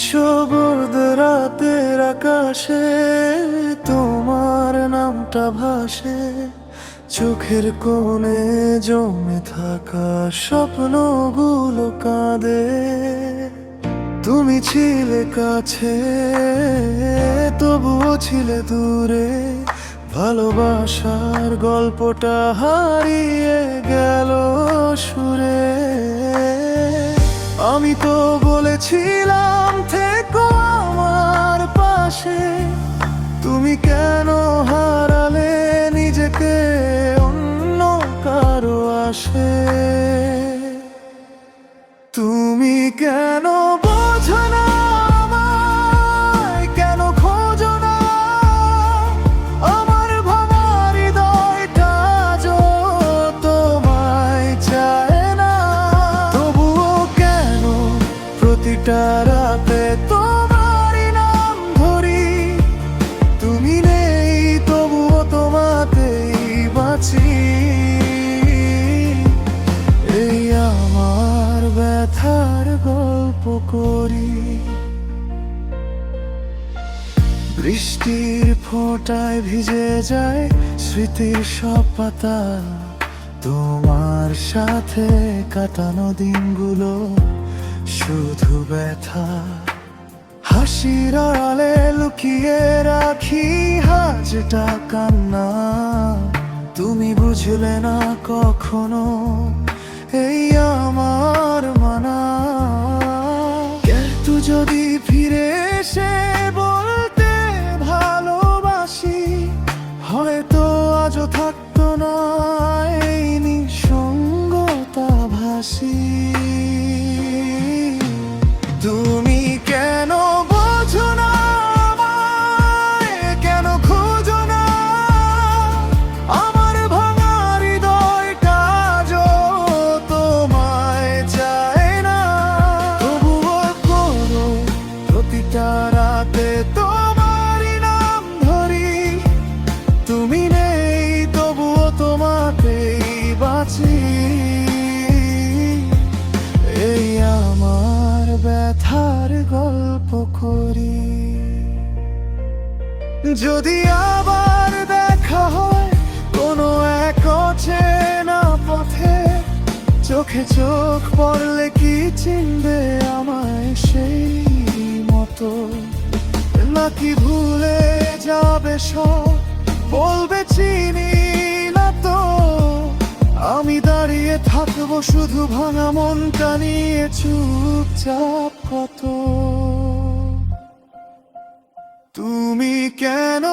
সবুজ রাতের আকাশে তোমার নামটা ভাসে, চোখের কোণে জমে থাকা স্বপ্নগুলো কাঁদে। তুমি ছিলে কাছে তবুও ছিলে দূরে, ভালোবাসার গল্পটা হারিয়ে গেল সুরে। আমি তো বলেছিলাম থেকো আমার পাশে, তুমি কেন হারালে নিজেকে অন্য কারো আসে? তুমি কেন বোঝো না আমায়, কেন খোঁজো না আমার ভাঙা হৃদয়টা, যো তোমায় চায় না? তবুও কেন প্রতিটা রাতে তোমারই নাম ধরি? তুমি নেই তবুও তোমাতেই বাঁচি। এই আমার ব্যথার গল্প করি। বৃষ্টির ফোঁটায় ভিজে যায় স্মৃতির সব পাতা, তোমার সাথে কাটানো দিনগুলো শুধু ব্যথা। হাসির আড়ালে লুকিয়ে রাখি হাজারটা কান্না, তুমি বুঝলে না কখনো এই আমার মানা। কিন্তু যদি ফিরে এসে বলতে ভালোবাসি, হয়তো আজও থাকতো না এই নিঃসঙ্গতা ভাসি। তুমি কেন বোঝো না আমায়, কেন খোঁজো না আমার ভাঙা হৃদয়টা, যো তোমায় চায় না? তবুও করো প্রতিটা রাতে তোমারই নাম ধরি, তুমি নেই তবুও তোমাতেই বাঁচি। এই আমার ব্যথার গল্প করি। যদি আবার দেখা হয় কোনো এক অচেনা পথে, চোখে চোখ পড়লে কি চিনবে আমায় সেই মতো? নাকি ভুলে যাবে সব, বলবে চিনি না তো? আমি দাঁড়িয়ে থাকবো শুধু ভাঙা মনটা নিয়ে চুপচাপ কত। তুমি কেন